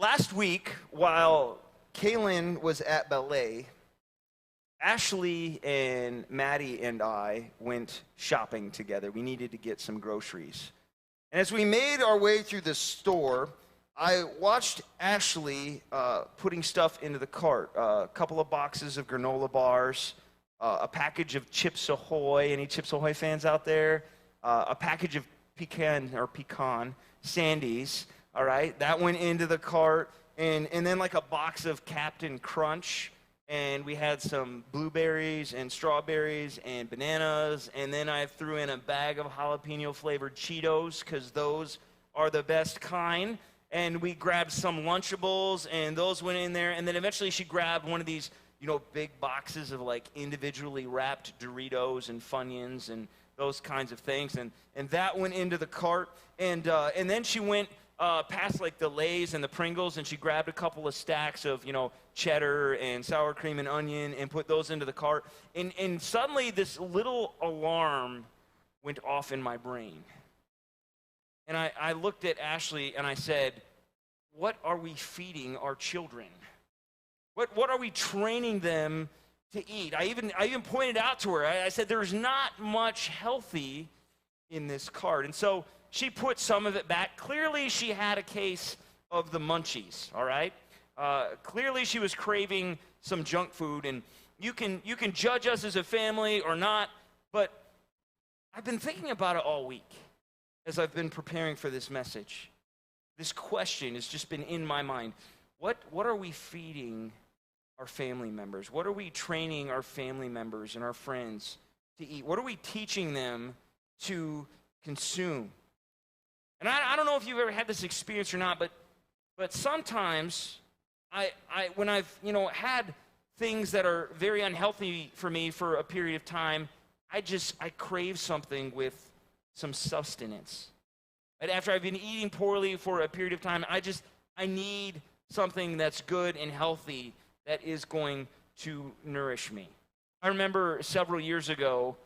Last week, while Kaylin was at ballet, Ashley and Maddie and I went shopping together. We needed to get some groceries. And as we made our way through the store, I watched Ashley putting stuff into the cart. A couple of boxes of granola bars, a package of Chips Ahoy. Any Chips Ahoy fans out there? A package of pecan Sandies. All right, that went into the cart. And then like a box of Captain Crunch. And we had some blueberries and strawberries and bananas. And then I threw in a bag of jalapeno-flavored Cheetos because those are the best kind. And we grabbed some Lunchables, and those went in there. And then eventually she grabbed one of these, big boxes of like individually wrapped Doritos and Funyuns and those kinds of things. And that went into the cart. And then she went past like the Lay's and the Pringles, and she grabbed a couple of stacks of, cheddar and sour cream and onion and put those into the cart. And suddenly this little alarm went off in my brain. And I looked at Ashley and I said, what are we feeding our children? What are we training them to eat? I even pointed out to her, I said, there's not much healthy in this cart. And so she put some of it back. Clearly she had a case of the munchies, all right? Clearly she was craving some junk food, and you can judge us as a family or not, but I've been thinking about it all week as I've been preparing for this message. This question has just been in my mind. What are we feeding our family members? What are we training our family members and our friends to eat? What are we teaching them to consume? And I don't know if you've ever had this experience or not, but sometimes when I've had things that are very unhealthy for me for a period of time, I crave something with some sustenance. And after I've been eating poorly for a period of time, I need something that's good and healthy that is going to nourish me. I remember several years ago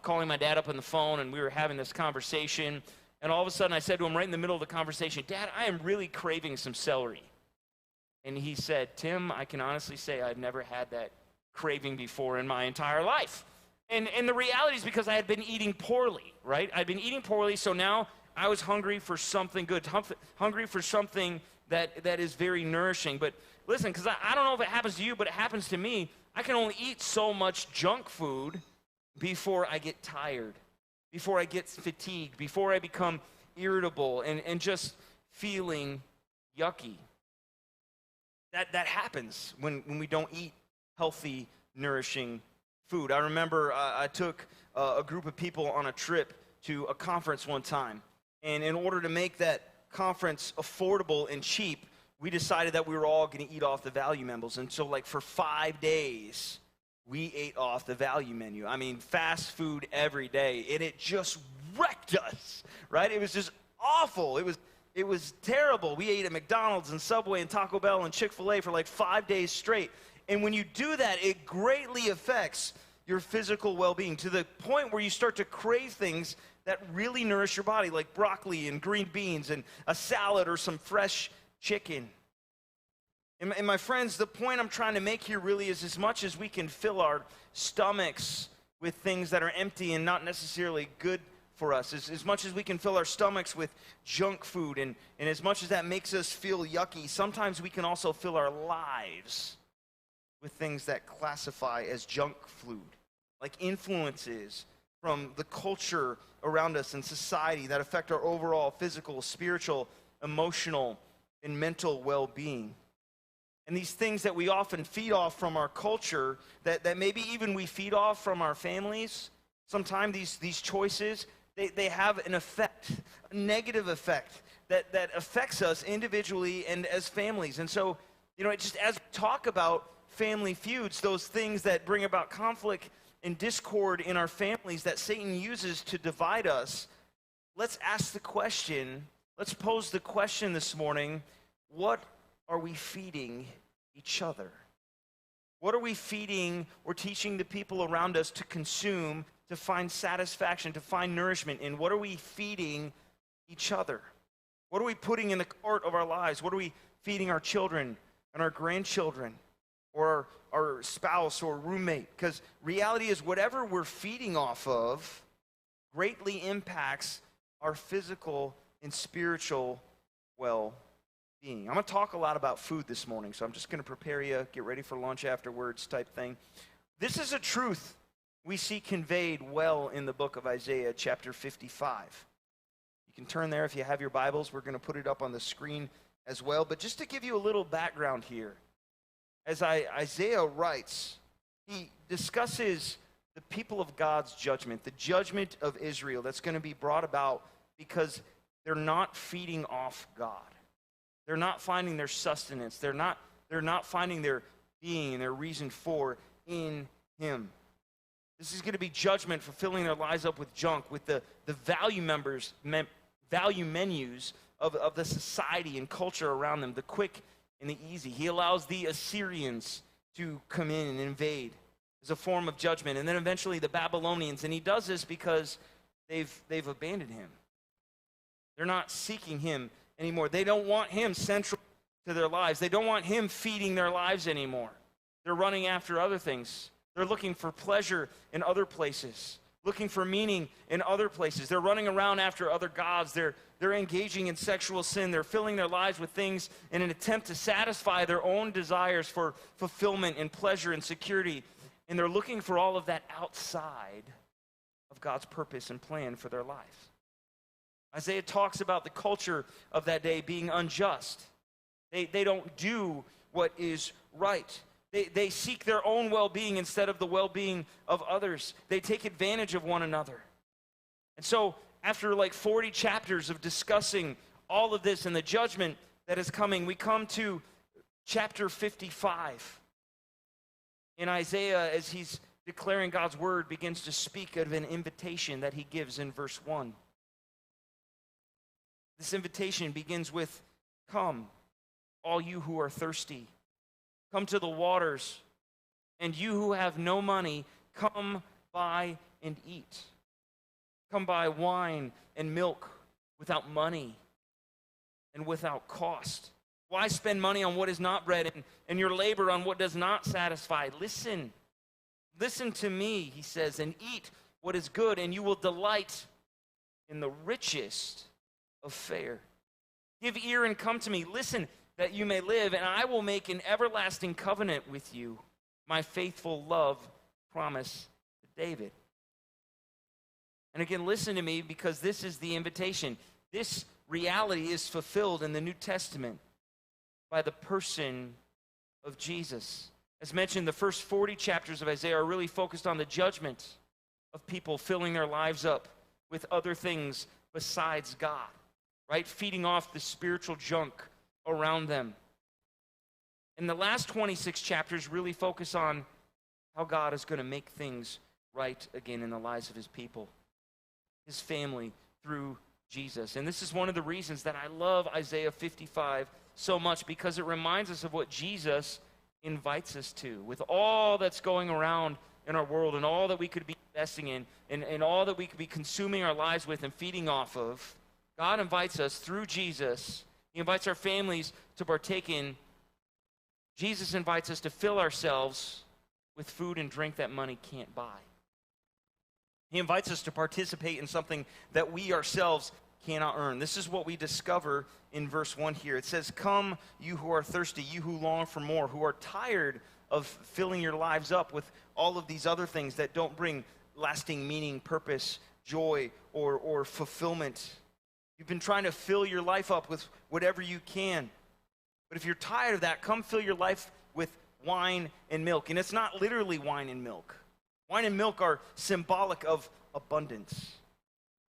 calling my dad up on the phone, and we were having this conversation, and all of a sudden I said to him right in the middle of the conversation, Dad, I am really craving some celery. And he said, Tim, I can honestly say I've never had that craving before in my entire life. And the reality is because I had been eating poorly, right? I'd been eating poorly, so now I was hungry for something good, hungry for something that is very nourishing. But listen, because I don't know if it happens to you, but it happens to me. I can only eat so much junk food before I get tired, before I get fatigued, before I become irritable and just feeling yucky. That happens when we don't eat healthy, nourishing food. I remember I took a group of people on a trip to a conference one time. And in order to make that conference affordable and cheap, we decided that we were all going to eat off the value menus. And so for 5 days, we ate off the value menu. I mean, fast food every day. And it just wrecked us, right? It was just awful. It was terrible. We ate at McDonald's and Subway and Taco Bell and Chick-fil-A for 5 days straight. And when you do that, it greatly affects your physical well-being to the point where you start to crave things that really nourish your body, like broccoli and green beans and a salad or some fresh chicken. And my friends, the point I'm trying to make here really is as much as we can fill our stomachs with things that are empty and not necessarily good for us, as much as we can fill our stomachs with junk food, and as much as that makes us feel yucky, sometimes we can also fill our lives with things that classify as junk food, like influences from the culture around us and society that affect our overall physical, spiritual, emotional, and mental well-being. And these things that we often feed off from our culture, that maybe even we feed off from our families, sometimes these choices, they have an effect, a negative effect that affects us individually and as families. And so, it just as we talk about family feuds, those things that bring about conflict and discord in our families that Satan uses to divide us, let's ask the question, let's pose the question this morning, what are we feeding each other? What are we feeding or teaching the people around us to consume, to find satisfaction, to find nourishment in? What are we feeding each other? What are we putting in the cart of our lives? What are we feeding our children and our grandchildren or our spouse or roommate? Because reality is whatever we're feeding off of greatly impacts our physical and spiritual well-being. I'm going to talk a lot about food this morning, so I'm just going to prepare you, get ready for lunch afterwards type thing. This is a truth we see conveyed well in the book of Isaiah, chapter 55. You can turn there if you have your Bibles. We're going to put it up on the screen as well. But just to give you a little background here, as Isaiah writes, he discusses the people of God's judgment, the judgment of Israel that's going to be brought about because they're not feeding off God. They're not finding their sustenance. They're not finding their being and their reason for in Him. This is going to be judgment for filling their lives up with junk, with the value menus of the society and culture around them, the quick and the easy. He allows the Assyrians to come in and invade as a form of judgment, and then eventually the Babylonians. And he does this because they've abandoned him. They're not seeking him anymore. They don't want him central to their lives. They don't want him feeding their lives anymore. They're running after other things. They're looking for pleasure in other places, looking for meaning in other places. They're running around after other gods. They're engaging in sexual sin. They're filling their lives with things in an attempt to satisfy their own desires for fulfillment and pleasure and security. And they're looking for all of that outside of God's purpose and plan for their life. Isaiah talks about the culture of that day being unjust. They don't do what is right. They seek their own well-being instead of the well-being of others. They take advantage of one another. And so after like 40 chapters of discussing all of this and the judgment that is coming, we come to chapter 55. And Isaiah, as he's declaring God's word, begins to speak of an invitation that he gives in verse 1. This invitation begins with, "Come, all you who are thirsty. Come to the waters, and you who have no money, come buy and eat. Come buy wine and milk without money and without cost. Why spend money on what is not bread and your labor on what does not satisfy? Listen to me," he says, "and eat what is good, and you will delight in the richest of fare. Give ear and come to me. Listen that you may live, and I will make an everlasting covenant with you, my faithful love promise to David." And again, listen to me, because this is the invitation. This reality is fulfilled in the New Testament by the person of Jesus. As mentioned, the first 40 chapters of Isaiah are really focused on the judgment of people filling their lives up with other things besides God, right? Feeding off the spiritual junk around them. And the last 26 chapters really focus on how God is going to make things right again in the lives of his people, his family, through Jesus. And this is one of the reasons that I love Isaiah 55 so much, because it reminds us of what Jesus invites us to. With all that's going around in our world and all that we could be investing in and all that we could be consuming our lives with and feeding off of, God invites us through Jesus. He invites our families to partake in. Jesus invites us to fill ourselves with food and drink that money can't buy. He invites us to participate in something that we ourselves cannot earn. This is what we discover in verse 1 here. It says, "Come, you who are thirsty, you who long for more, who are tired of filling your lives up with all of these other things that don't bring lasting meaning, purpose, joy, or fulfillment. You've been trying to fill your life up with whatever you can. But if you're tired of that, come fill your life with wine and milk." And it's not literally wine and milk. Wine and milk are symbolic of abundance.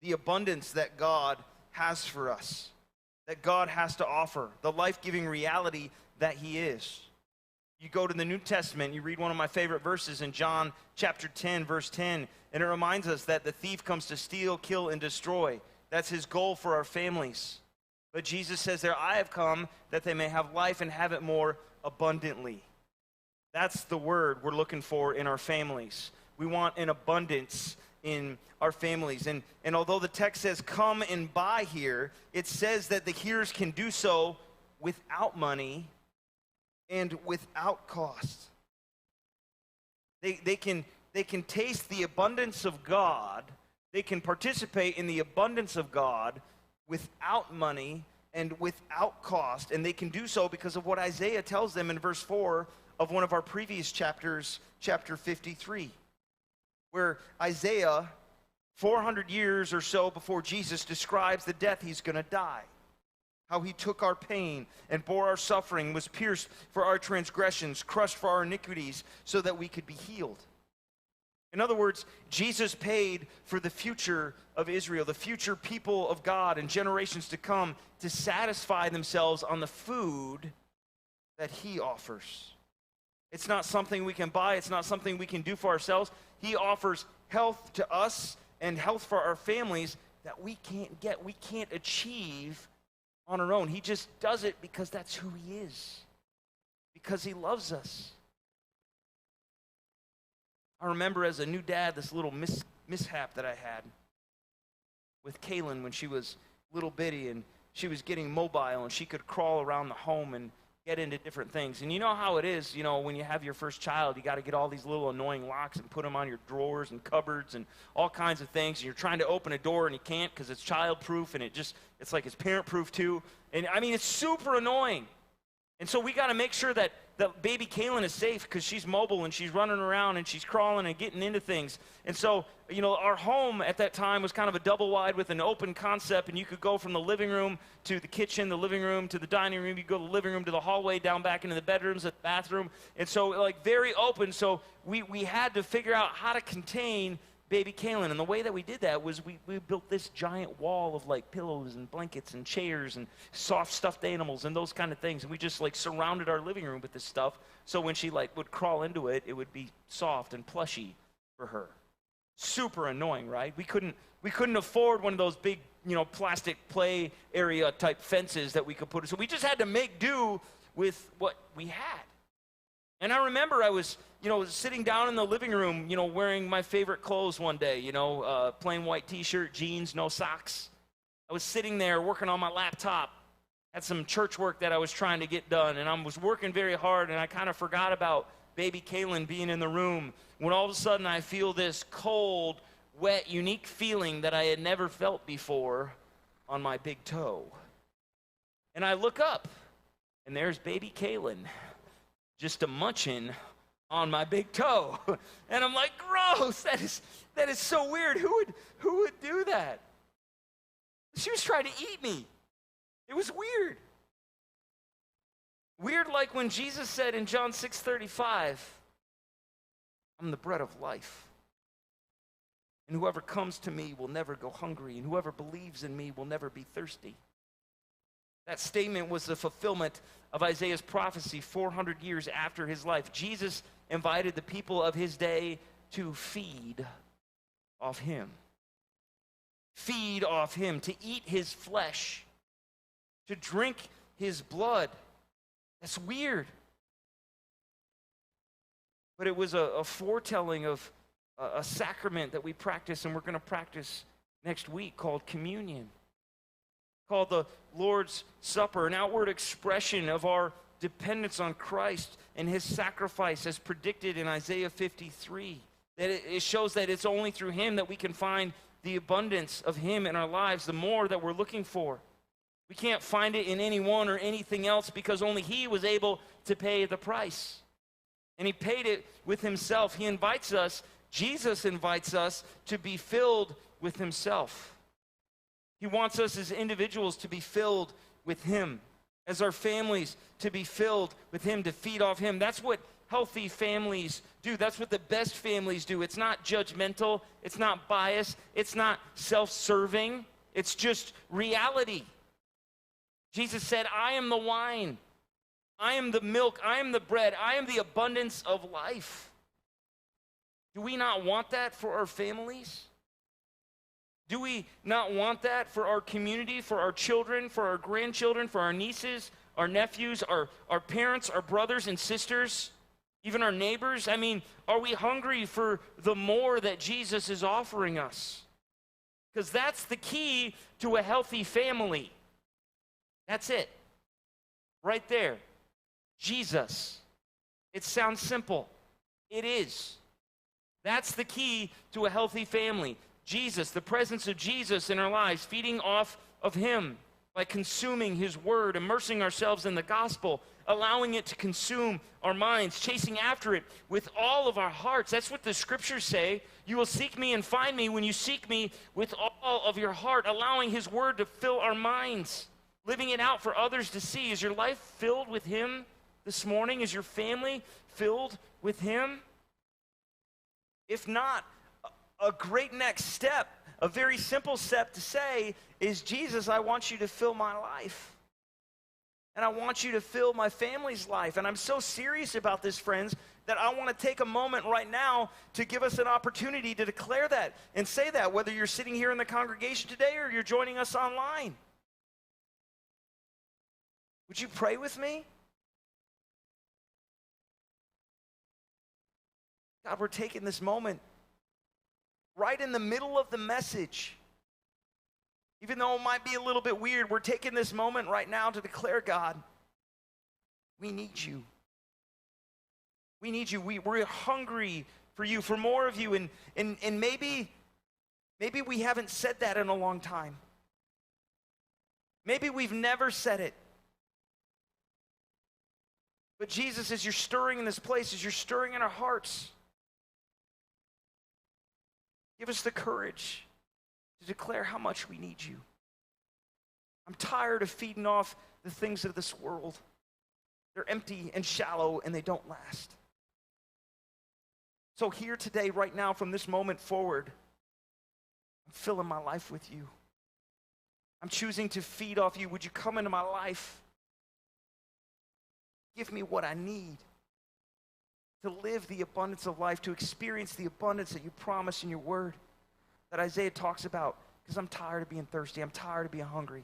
The abundance that God has for us, that God has to offer, the life-giving reality that he is. You go to the New Testament, you read one of my favorite verses in John chapter 10, verse 10, and it reminds us that the thief comes to steal, kill, and destroy. That's his goal for our families. But Jesus says there, "I have come that they may have life and have it more abundantly." That's the word we're looking for in our families. We want an abundance in our families. And although the text says come and buy here, it says that the hearers can do so without money and without cost. They can taste the abundance of God. They can participate in the abundance of God without money and without cost. And they can do so because of what Isaiah tells them in verse 4 of one of our previous chapters, chapter 53, where Isaiah, 400 years or so before Jesus, describes the death he's going to die. How he took our pain and bore our suffering, was pierced for our transgressions, crushed for our iniquities, so that we could be healed. In other words, Jesus paid for the future of Israel, the future people of God and generations to come, to satisfy themselves on the food that he offers. It's not something we can buy. It's not something we can do for ourselves. He offers health to us and health for our families that we can't get, we can't achieve on our own. He just does it because that's who he is, because he loves us. I remember as a new dad this little mishap that I had with Kaylin when she was little bitty and she was getting mobile and she could crawl around the home and get into different things. And you know how it is, when you have your first child, you got to get all these little annoying locks and put them on your drawers and cupboards and all kinds of things. And you're trying to open a door and you can't because it's child-proof and it's like it's parent-proof too. And I mean, it's super annoying. And so we got to make sure that baby Kaylin is safe because she's mobile and she's running around and she's crawling and getting into things. And so, our home at that time was kind of a double wide with an open concept, and you could go from the living room to the kitchen, the living room to the dining room. You go to the living room to the hallway, down back into the bedrooms, the bathroom. And so, very open. So we had to figure out how to contain baby Kaylin. And the way that we did that was we built this giant wall of pillows and blankets and chairs and soft stuffed animals and those kind of things. And we just surrounded our living room with this stuff. So when she would crawl into it, it would be soft and plushy for her. Super annoying, right? We couldn't afford one of those big, plastic play area type fences that we could put. So we just had to make do with what we had. And I remember I was, sitting down in the living room, wearing my favorite clothes one day, plain white t-shirt, jeans, no socks. I was sitting there working on my laptop, had some church work that I was trying to get done, and I was working very hard, and I kind of forgot about baby Kaylin being in the room, when all of a sudden I feel this cold, wet, unique feeling that I had never felt before on my big toe. And I look up, and there's baby Kaylin, just a munching on my big toe. And I'm like, gross, that is so weird. Who would do that? She was trying to eat me. It was weird. Weird like when Jesus said in John 6:35, I'm the bread of life. And whoever comes to me will never go hungry, and whoever believes in me will never be thirsty. That statement was the fulfillment of Isaiah's prophecy 400 years after his life. Jesus invited the people of his day to feed off him. Feed off him, to eat his flesh, to drink his blood. That's weird. But it was a foretelling of a sacrament that we practice, and we're going to practice next week, called communion, called the Lord's Supper, an outward expression of our dependence on Christ and his sacrifice as predicted in Isaiah 53. That it shows that it's only through him that we can find the abundance of him in our lives, the more that we're looking for. We can't find it in anyone or anything else because only he was able to pay the price. And he paid it with himself. He invites us, Jesus invites us to be filled with himself. He wants us as individuals to be filled with him, as our families to be filled with him, to feed off him. That's what healthy families do. That's what the best families do. It's not judgmental. It's not biased. It's not self-serving. It's just reality. Jesus said, I am the wine. I am the milk. I am the bread. I am the abundance of life. Do we not want that for our families? Do we not want that for our community, for our children, for our grandchildren, for our nieces, our nephews, our parents, our brothers and sisters? Even our neighbors? I mean, are we hungry for the more that Jesus is offering us? Because that's the key to a healthy family. That's it. Right there. Jesus. It sounds simple. It is. That's the key to a healthy family. Jesus, the presence of Jesus in our lives, feeding off of him by consuming his word, immersing ourselves in the gospel, allowing it to consume our minds, chasing after it with all of our hearts. That's what the scriptures say. You will seek me and find me when you seek me with all of your heart, allowing his word to fill our minds, living it out for others to see. Is your life filled with him this morning? Is your family filled with him? If not, a great next step, a very simple step to say is, Jesus, I want you to fill my life. And I want you to fill my family's life. And I'm so serious about this, friends, that I want to take a moment right now to give us an opportunity to declare that and say that, whether you're sitting here in the congregation today or you're joining us online. Would you pray with me? God, we're taking this moment right in the middle of the message. Even though it might be a little bit weird, we're taking this moment right now to declare, God, we need you. We need you. We're hungry for you, for more of you. And maybe we haven't said that in a long time. Maybe we've never said it. But Jesus, as you're stirring in this place, as you're stirring in our hearts, give us the courage to declare how much we need you. I'm tired of feeding off the things of this world. They're empty and shallow, and they don't last. So here today, right now, from this moment forward, I'm filling my life with you. I'm choosing to feed off you. Would you come into my life? Give me what I need to live the abundance of life, to experience the abundance that you promise in your word, that Isaiah talks about, because I'm tired of being thirsty. I'm tired of being hungry.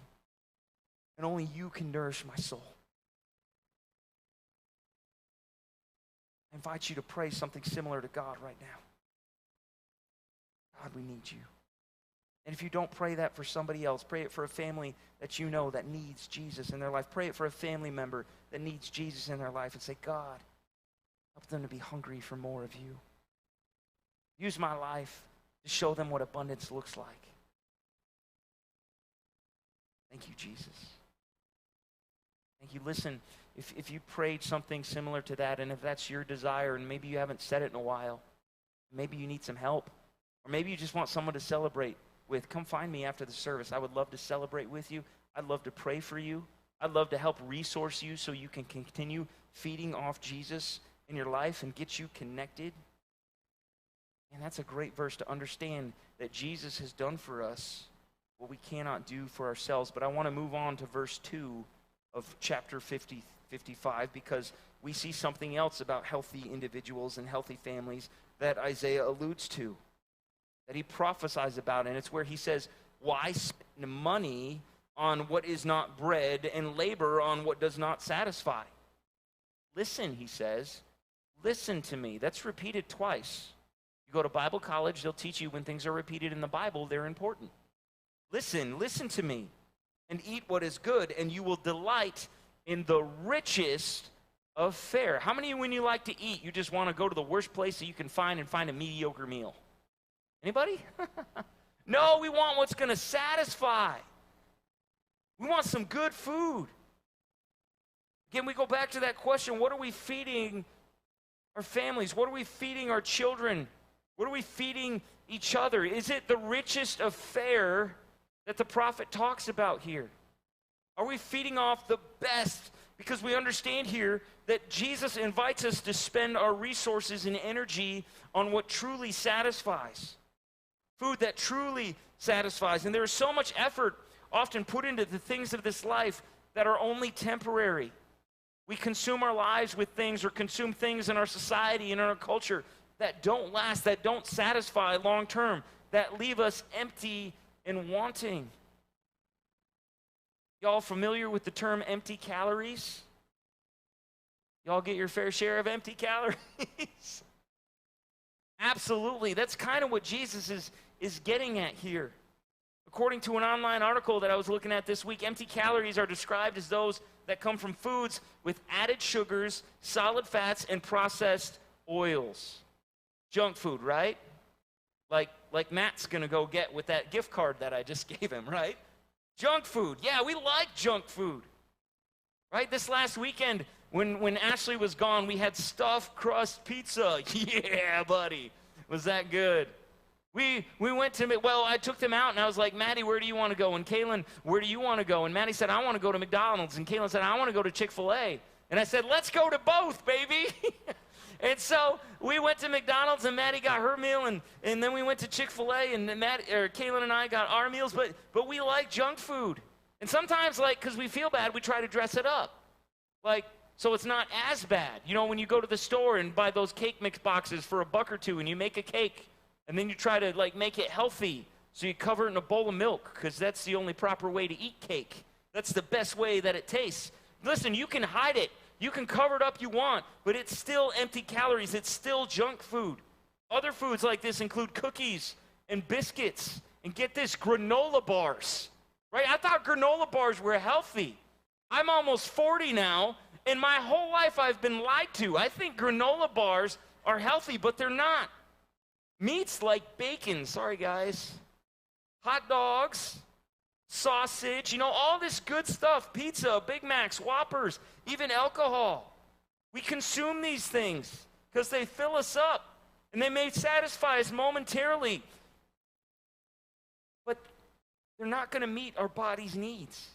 And only you can nourish my soul. I invite you to pray something similar to God right now. God, we need you. And if you don't pray that for somebody else, pray it for a family that you know that needs Jesus in their life. Pray it for a family member that needs Jesus in their life, and say, God, help them to be hungry for more of you. Use my life to show them what abundance looks like. Thank you, Jesus. Thank you. Listen, if you prayed something similar to that, and if that's your desire, and maybe you haven't said it in a while, maybe you need some help, or maybe you just want someone to celebrate with, come find me after the service. I would love to celebrate with you. I'd love to pray for you. I'd love to help resource you so you can continue feeding off Jesus in your life and get you connected. And that's a great verse to understand that Jesus has done for us what we cannot do for ourselves. But I want to move on to verse 2 of chapter 55, because we see something else about healthy individuals and healthy families that Isaiah alludes to, that he prophesies about. And it's where he says, why spend money on what is not bread and labor on what does not satisfy? Listen, he says, listen to me. That's repeated twice. You go to Bible college, they'll teach you when things are repeated in the Bible, they're important. Listen to me, and eat what is good, and you will delight in the richest of fare. How many of you, when you like to eat, you just want to go to the worst place that you can find and find a mediocre meal? Anybody? No, we want what's going to satisfy. We want some good food. Again, we go back to that question, what are we feeding our families? What are we feeding our children? What are we feeding each other? Is it the richest of fare that the prophet talks about here? Are we feeding off the best? Because we understand here that Jesus invites us to spend our resources and energy on what truly satisfies. Food that truly satisfies. And there is so much effort often put into the things of this life that are only temporary. We consume our lives with things, or consume things in our society and in our culture that don't last, that don't satisfy long term, that leave us empty and wanting. Y'all familiar with the term empty calories? Y'all get your fair share of empty calories. Absolutely. That's kind of what Jesus is getting at here. According to an online article that I was looking at this week, empty calories are described as those that come from foods with added sugars, solid fats, and processed oils. Junk food, right? Like Matt's going to go get with that gift card that I just gave him, right? Junk food. Yeah, we like junk food. Right? This last weekend, when Ashley was gone, we had stuffed crust pizza. Yeah, buddy. Was that good? We went to, well, I took them out, and I was like, Maddie, where do you want to go? And Kaylin, where do you want to go? And Maddie said, I want to go to McDonald's. And Kaylin said, I want to go to Chick-fil-A. And I said, let's go to both, baby. And so we went to McDonald's, and Maddie got her meal, and then we went to Chick-fil-A, and Kaylin and I got our meals. But we like junk food. And sometimes, because we feel bad, we try to dress it up. So it's not as bad. You know, when you go to the store and buy those cake mix boxes for $1 or $2, and you make a cake, and then you try to, make it healthy. So you cover it in a bowl of milk, because that's the only proper way to eat cake. That's the best way that it tastes. Listen, you can hide it. You can cover it up you want, but it's still empty calories. It's still junk food. Other foods like this include cookies and biscuits. And get this, granola bars. Right? I thought granola bars were healthy. I'm almost 40 now, and my whole life I've been lied to. I think granola bars are healthy, but they're not. Meats like bacon, sorry guys, hot dogs, sausage, all this good stuff, pizza, Big Macs, Whoppers, even alcohol. We consume these things because they fill us up, and they may satisfy us momentarily, but they're not going to meet our body's needs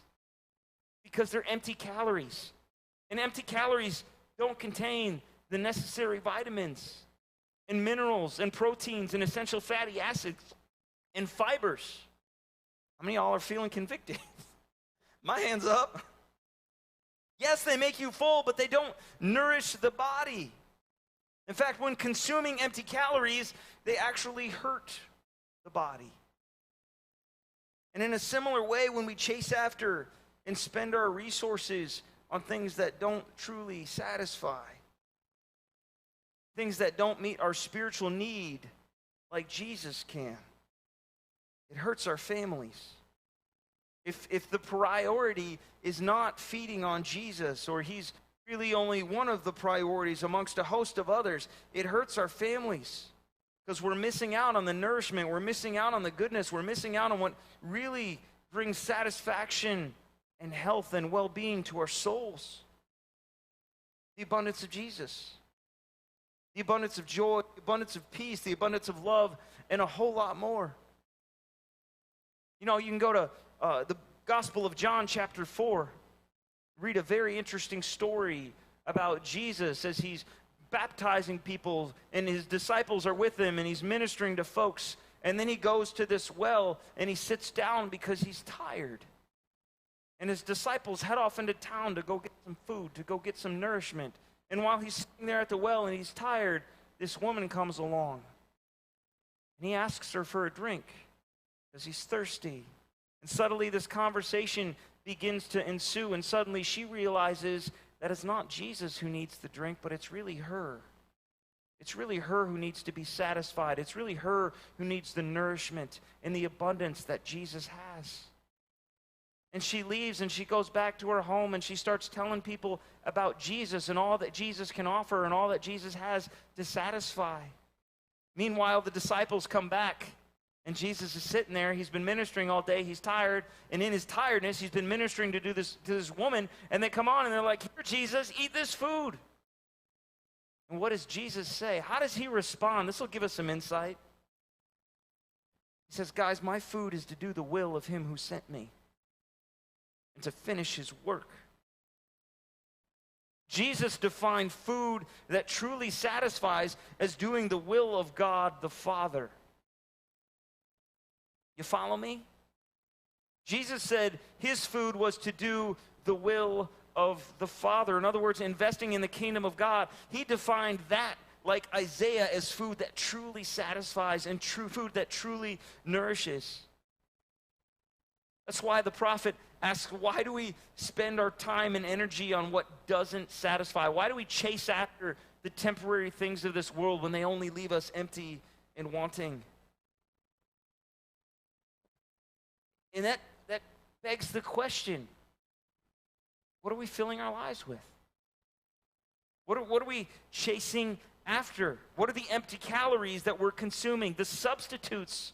because they're empty calories. And empty calories don't contain the necessary vitamins and minerals and proteins and essential fatty acids and fibers. How many of y'all are feeling convicted? My hand's up. Yes, they make you full, but they don't nourish the body. In fact, when consuming empty calories, they actually hurt the body. And in a similar way, when we chase after and spend our resources on things that don't truly satisfy, things that don't meet our spiritual need like Jesus can, it hurts our families. If the priority is not feeding on Jesus, or he's really only one of the priorities amongst a host of others, it hurts our families because we're missing out on the nourishment, we're missing out on the goodness, we're missing out on what really brings satisfaction and health and well-being to our souls. The abundance of Jesus, the abundance of joy, the abundance of peace, the abundance of love, and a whole lot more. You can go to the Gospel of John chapter 4, read a very interesting story about Jesus as he's baptizing people, and his disciples are with him, and he's ministering to folks. And then he goes to this well, and he sits down because he's tired. And his disciples head off into town to go get some food, to go get some nourishment. And while he's sitting there at the well and he's tired, this woman comes along. And he asks her for a drink because he's thirsty. And suddenly this conversation begins to ensue, and suddenly she realizes that it's not Jesus who needs the drink, but it's really her. It's really her who needs to be satisfied. It's really her who needs the nourishment and the abundance that Jesus has. And she leaves and she goes back to her home, and she starts telling people about Jesus and all that Jesus can offer and all that Jesus has to satisfy. Meanwhile, the disciples come back, and Jesus is sitting there. He's been ministering all day. He's tired. And in his tiredness, he's been ministering to this woman. And they come on and they're like, "Here, Jesus, eat this food." And what does Jesus say? How does he respond? This will give us some insight. He says, "Guys, my food is to do the will of him who sent me and to finish his work." Jesus defined food that truly satisfies as doing the will of God the Father. You follow me? Jesus said his food was to do the will of the Father. In other words, investing in the kingdom of God. He defined that, like Isaiah, as food that truly satisfies and true food that truly nourishes. That's why the prophet asks, why do we spend our time and energy on what doesn't satisfy? Why do we chase after the temporary things of this world when they only leave us empty and wanting? And that begs the question, what are we filling our lives with? What are we chasing after? What are the empty calories that we're consuming, the substitutes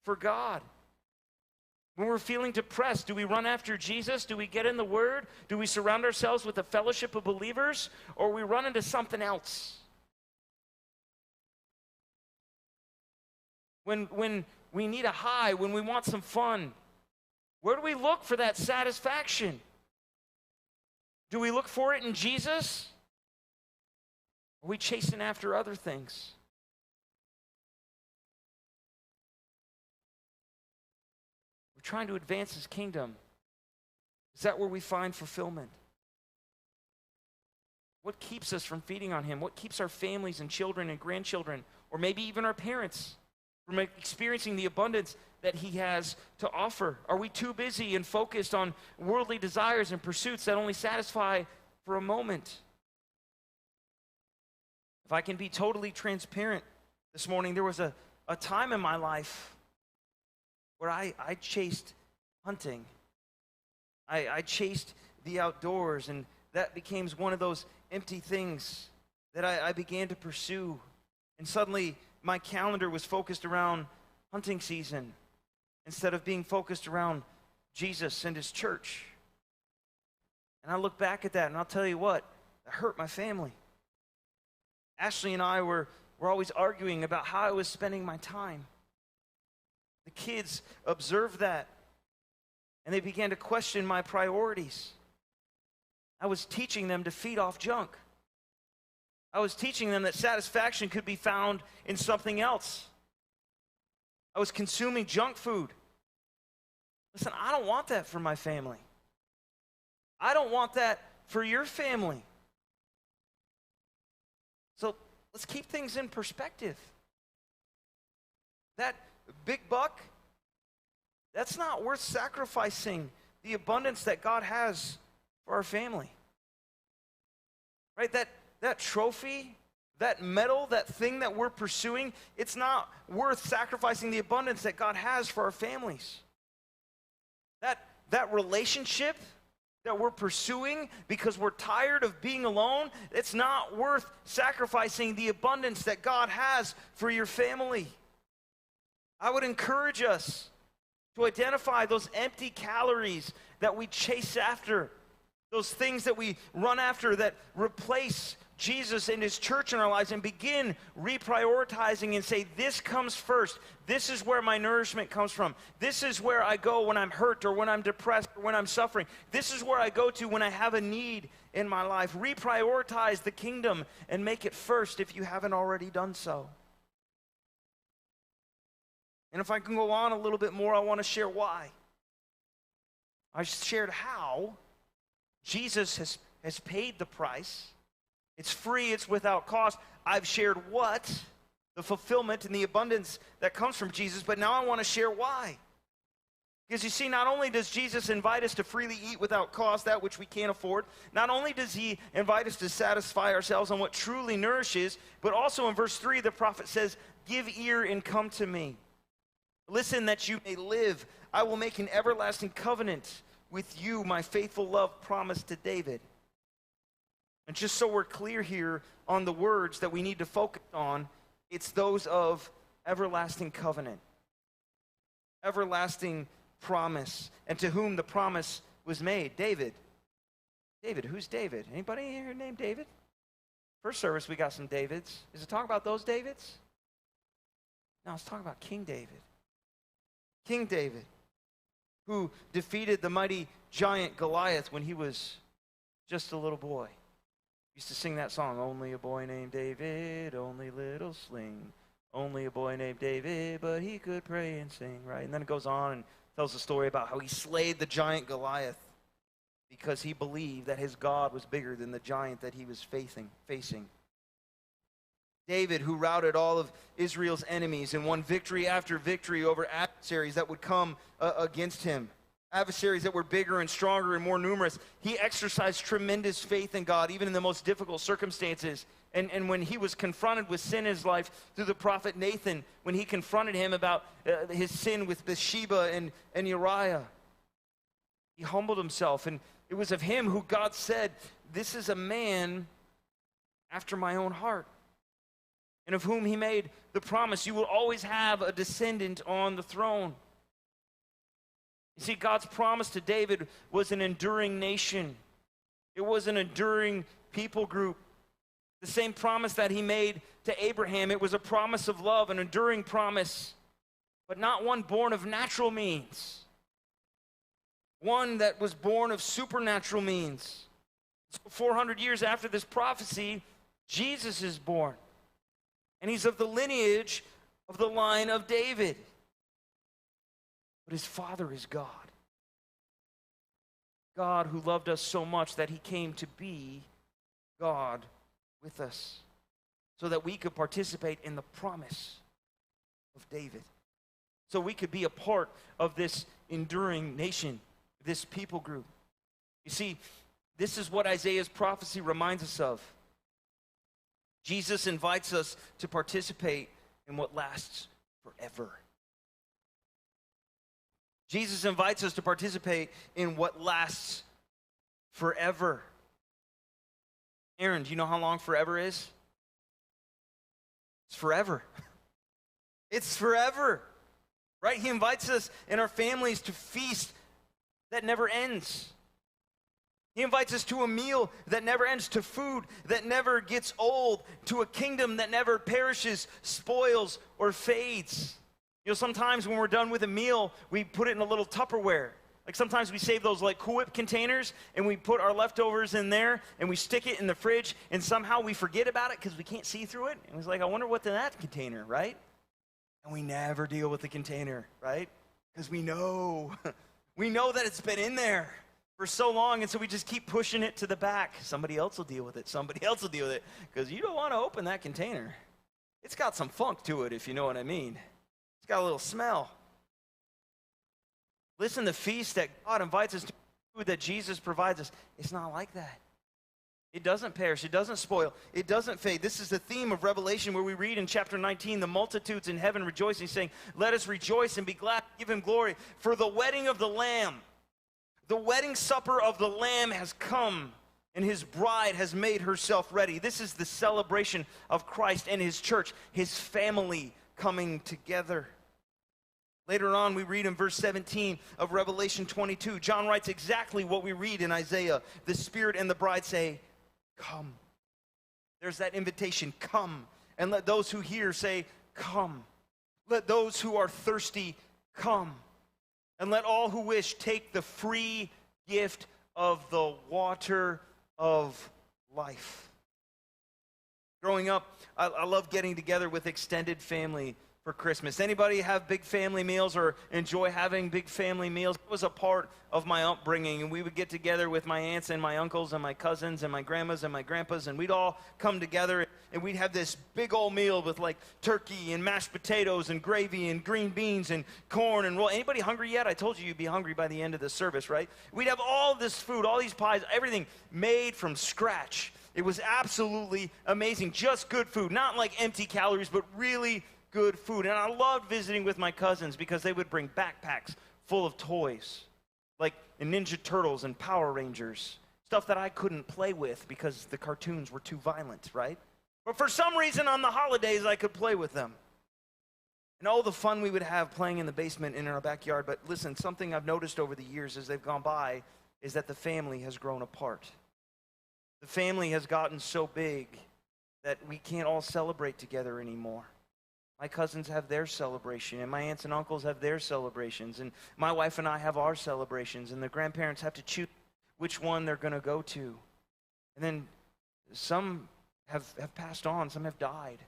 for God? When we're feeling depressed, do we run after Jesus? Do we get in the Word? Do we surround ourselves with a fellowship of believers? Or we run into something else? When we need a high, when we want some fun, where do we look for that satisfaction? Do we look for it in Jesus? Are we chasing after other things? We're trying to advance His kingdom. Is that where we find fulfillment? What keeps us from feeding on Him? What keeps our families and children and grandchildren, or maybe even our parents, from experiencing the abundance that He has to offer? Are we too busy and focused on worldly desires and pursuits that only satisfy for a moment? If I can be totally transparent this morning, there was a time in my life where I chased hunting. I chased the outdoors, and that became one of those empty things that I began to pursue. And suddenly, my calendar was focused around hunting season instead of being focused around Jesus and His church. And I look back at that, and I'll tell you what, it hurt my family. Ashley and I were always arguing about how I was spending my time. The kids observed that, and they began to question my priorities. I was teaching them to feed off junk. I was teaching them that satisfaction could be found in something else. I was consuming junk food. Listen, I don't want that for my family. I don't want that for your family. So let's keep things in perspective. That big buck, that's not worth sacrificing the abundance that God has for our family. Right? That trophy, that medal, that thing that we're pursuing, it's not worth sacrificing the abundance that God has for our families. That relationship that we're pursuing because we're tired of being alone, it's not worth sacrificing the abundance that God has for your family. I would encourage us to identify those empty calories that we chase after, those things that we run after that replace Jesus and His church in our lives, and begin reprioritizing and say, this comes first. This is where my nourishment comes from. This is where I go when I'm hurt or when I'm depressed or when I'm suffering. This is where I go to when I have a need in my life. Reprioritize the kingdom and make it first if you haven't already done so. And if I can go on a little bit more, I want to share why. I shared how Jesus has paid the price. It's free, it's without cost. I've shared what, the fulfillment and the abundance that comes from Jesus, but now I want to share why. Because you see, not only does Jesus invite us to freely eat without cost, that which we can't afford, not only does He invite us to satisfy ourselves on what truly nourishes, but also in verse 3, the prophet says, give ear and come to me. Listen that you may live. I will make an everlasting covenant with you, my faithful love promised to David. And just so we're clear here on the words that we need to focus on, it's those of everlasting covenant, everlasting promise, and to whom the promise was made. David. David, who's David? Anybody here named David? First service, we got some Davids. Is it talking about those Davids? No, it's talking about King David. King David, who defeated the mighty giant Goliath when he was just a little boy. Used to sing that song, only a boy named David, only little sling, only a boy named David, but he could pray and sing, right? And then it goes on and tells the story about how he slayed the giant Goliath because he believed that his God was bigger than the giant that he was facing. David, who routed all of Israel's enemies and won victory after victory over adversaries that would come against him. adversaries that were bigger and stronger and more numerous, he exercised tremendous faith in God, even in the most difficult circumstances. And when he was confronted with sin in his life through the prophet Nathan, when he confronted him about his sin with Bathsheba and Uriah, he humbled himself. And it was of him who God said, "This is a man after my own heart," and of whom he made the promise, "You will always have a descendant on the throne." You see, God's promise to David was an enduring nation. It was an enduring people group. The same promise that he made to Abraham, it was a promise of love, an enduring promise, but not one born of natural means. One that was born of supernatural means. So 400 years after this prophecy, Jesus is born. And he's of the lineage of the line of David. But his father is God. God who loved us so much that he came to be God with us, so that we could participate in the promise of David. So we could be a part of this enduring nation, this people group. You see, this is what Isaiah's prophecy reminds us of. Jesus invites us to participate in what lasts forever. Jesus invites us to participate in what lasts forever. Aaron, do you know how long forever is? It's forever. It's forever, right? He invites us and our families to feast that never ends. He invites us to a meal that never ends, to food that never gets old, to a kingdom that never perishes, spoils, or fades. You know, sometimes when we're done with a meal, we put it in a little Tupperware. Like sometimes we save those like Cool Whip containers and we put our leftovers in there and we stick it in the fridge and somehow we forget about it because we can't see through it. And it's like, I wonder what's in that container, right? And we never deal with the container, right? Because we know that it's been in there for so long, and so we just keep pushing it to the back. Somebody else will deal with it. Somebody else will deal with it, because you don't want to open that container. It's got some funk to it, if you know what I mean. It's got a little smell. Listen, the feast that God invites us to, food that Jesus provides us, it's not like that. It doesn't perish. It doesn't spoil. It doesn't fade. This is the theme of Revelation, where we read in chapter 19, the multitudes in heaven rejoicing, saying, "Let us rejoice and be glad, give him glory, for the wedding of the Lamb, the wedding supper of the Lamb has come, and his bride has made herself ready." This is the celebration of Christ and his church, his family coming together. Later on, we read in verse 17 of Revelation 22, John writes exactly what we read in Isaiah. The Spirit and the bride say, "Come." There's that invitation, come. And let those who hear say, "Come." Let those who are thirsty come. And let all who wish take the free gift of the water of life. Growing up, I love getting together with extended family for Christmas. Anybody have big family meals or enjoy having big family meals? It was a part of my upbringing, and we would get together with my aunts and my uncles and my cousins and my grandmas and my grandpas, and we'd all come together and we'd have this big old meal with like turkey and mashed potatoes and gravy and green beans and corn and roll. Anybody hungry yet? I told you you'd be hungry by the end of the service, right? We'd have all this food, all these pies, everything made from scratch. It was absolutely amazing. Just good food, not like empty calories, but really good food. And I loved visiting with my cousins because they would bring backpacks full of toys, like Ninja Turtles and Power Rangers, stuff that I couldn't play with because the cartoons were too violent, right? But for some reason on the holidays I could play with them. And all the fun we would have playing in the basement in our backyard. But listen, something I've noticed over the years as they've gone by is that the family has grown apart. The family has gotten so big that we can't all celebrate together anymore. My cousins have their celebration, and my aunts and uncles have their celebrations, and my wife and I have our celebrations, and the grandparents have to choose which one they're going to go to. And then some have passed on, some have died,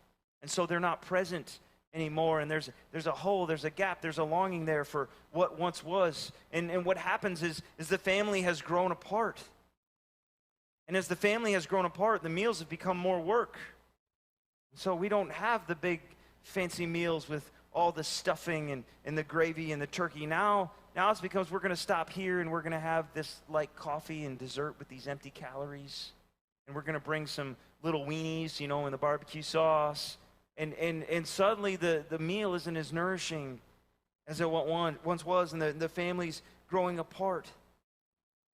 and so they're not present anymore, and there's a hole, there's a gap, there's a longing there for what once was. And what happens is the family has grown apart. And as the family has grown apart, the meals have become more work. So we don't have the big fancy meals with all the stuffing and the gravy and the turkey. Now Now it's because we're going to stop here and we're going to have this light coffee and dessert with these empty calories. And we're going to bring some little weenies, you know, in the barbecue sauce. And suddenly the meal isn't as nourishing as it once was, and the family's growing apart.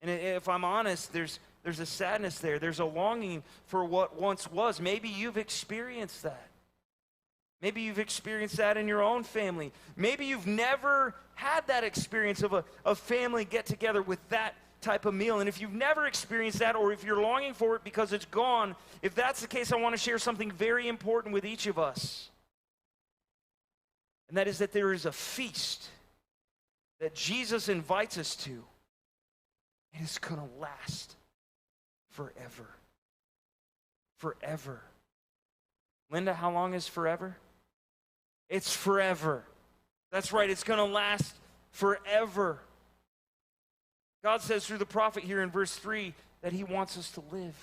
And if I'm honest, there's a sadness there. There's a longing for what once was. Maybe you've experienced that. Maybe you've experienced that in your own family. Maybe you've never had that experience of a family get-together with that type of meal. And if you've never experienced that, or if you're longing for it because it's gone, if that's the case, I want to share something very important with each of us. And that is that there is a feast that Jesus invites us to, and it's going to last forever. Forever. Linda, how long is forever? It's forever. That's right, it's going to last forever. God says through the prophet here in verse 3 that he wants us to live.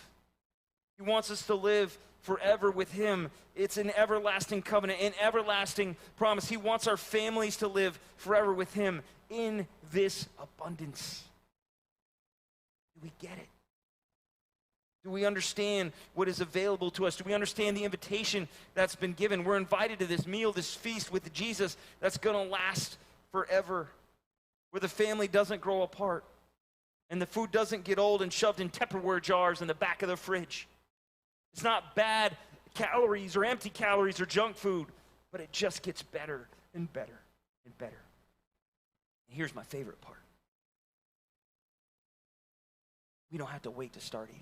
He wants us to live forever with him. It's an everlasting covenant, an everlasting promise. He wants our families to live forever with him in this abundance. Do we get it? Do we understand what is available to us? Do we understand the invitation that's been given? We're invited to this meal, this feast with Jesus that's going to last forever, where the family doesn't grow apart and the food doesn't get old and shoved in Tupperware jars in the back of the fridge. It's not bad calories or empty calories or junk food, but it just gets better and better and better. And here's my favorite part. We don't have to wait to start eating.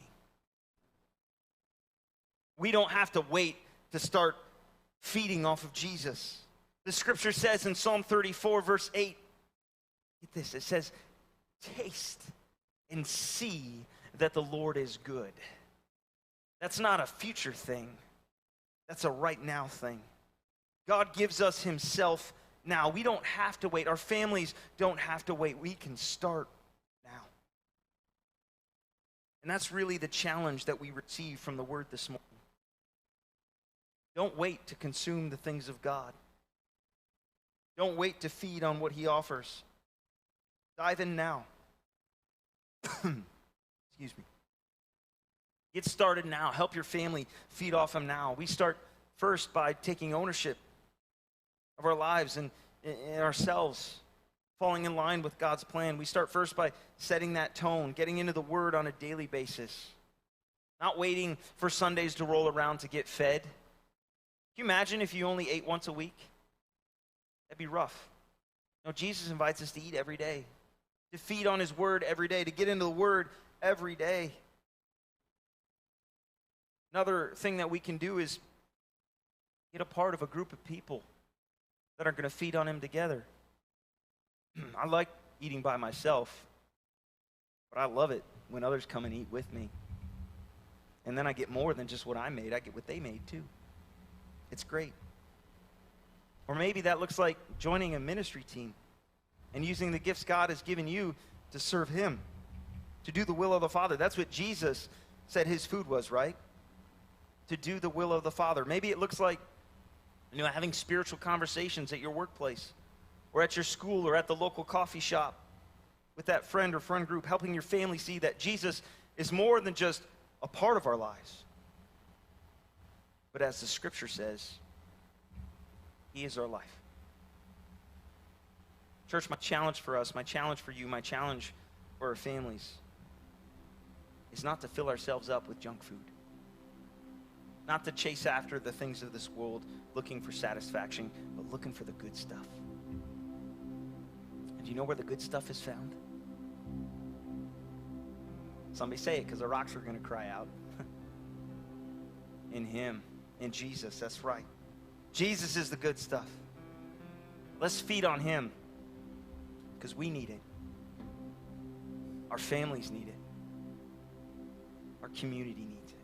We don't have to wait to start feeding off of Jesus. The scripture says in Psalm 34, verse 8, get this, it says, taste and see that the Lord is good. That's not a future thing. That's a right now thing. God gives us himself now. We don't have to wait. Our families don't have to wait. We can start now. And that's really the challenge that we receive from the word this morning. Don't wait to consume the things of God. Don't wait to feed on what he offers. Dive in now. Excuse me. Get started now. Help your family feed off him now. We start first by taking ownership of our lives and ourselves, falling in line with God's plan. We start first by setting that tone, getting into the word on a daily basis, not waiting for Sundays to roll around to get fed. Can you imagine if you only ate once a week? That'd be rough. No, Jesus invites us to eat every day, to feed on his word every day, to get into the word every day. Another thing that we can do is get a part of a group of people that are going to feed on him together. I like eating by myself, but I love it when others come and eat with me. And then I get more than just what I made. I get what they made too. It's great. Or maybe that looks like joining a ministry team and using the gifts God has given you to serve him, to do the will of the Father. That's what Jesus said his food was, right? To do the will of the Father. Maybe it looks like, having spiritual conversations at your workplace or at your school or at the local coffee shop with that friend or friend group, helping your family see that Jesus is more than just a part of our lives. But as the scripture says, he is our life. Church, my challenge for us, my challenge for you, my challenge for our families is not to fill ourselves up with junk food. Not to chase after the things of this world, looking for satisfaction, but looking for the good stuff. And do you know where the good stuff is found? Somebody say it, because the rocks are going to cry out. In him, in Jesus, that's right. Jesus is the good stuff. Let's feed on him, because we need it. Our families need it. Our community needs it.